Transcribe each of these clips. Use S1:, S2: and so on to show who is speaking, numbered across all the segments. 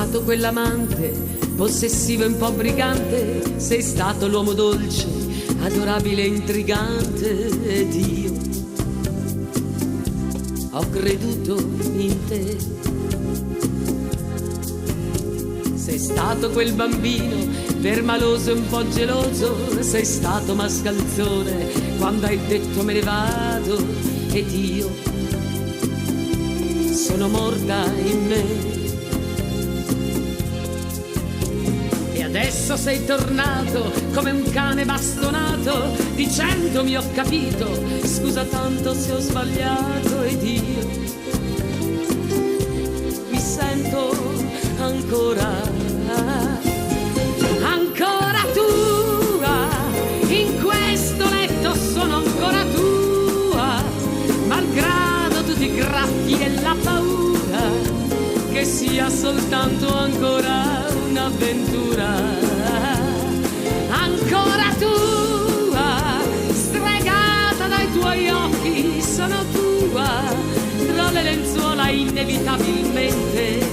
S1: stato quell'amante possessivo e un po' brigante, sei stato l'uomo dolce, adorabile e intrigante, ed io ho creduto in te. Sei stato quel bambino permaloso e un po' geloso, sei stato mascalzone quando hai detto me ne vado, ed io sono morta in me. E adesso sei tornato come un cane bastonato, dicendomi ho capito, scusa tanto se ho sbagliato, ed io mi sento ancora tua, in questo letto sono ancora tua, malgrado tutti i graffi e la paura, che sia soltanto ancora un'avventura. Ancora tua, stregata dai tuoi occhi, sono tua, tra le lenzuola inevitabilmente,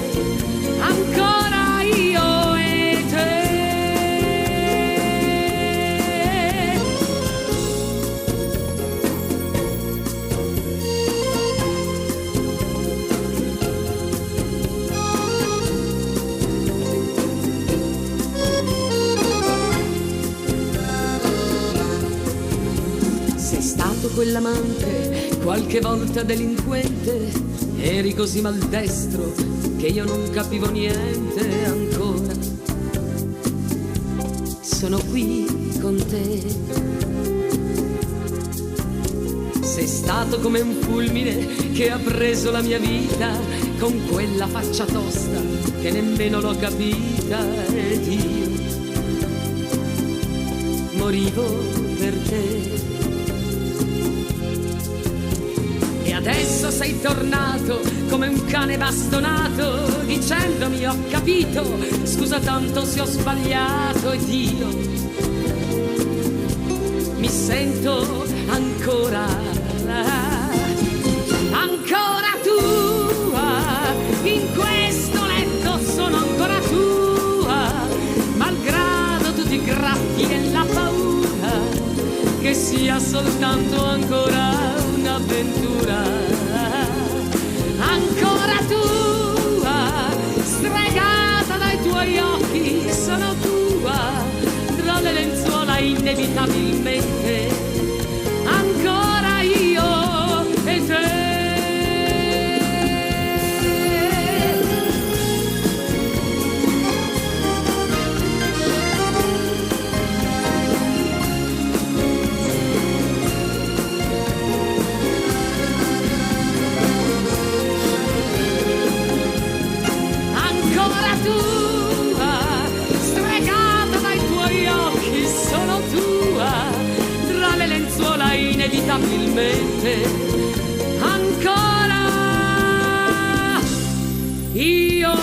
S1: ancora io e te. Sei stato quell'amante, qualche volta delinquente, eri così maldestro che io non capivo niente. Ancora sono qui con te. Sei stato come un fulmine che ha preso la mia vita, con quella faccia tosta che nemmeno l'ho capita, ed io morivo per te. E adesso sei tornato come un cane bastonato, dicendomi ho capito, scusa tanto se ho sbagliato, ed io mi sento ancora tua, in questo letto sono ancora tua, malgrado tutti i graffi e la paura, che sia soltanto ancora un'avventura. Ancora tua, stregata dai tuoi occhi, sono tua, tra le lenzuola inevitabilmente, ancora io e te. Inevitabilmente, ancora io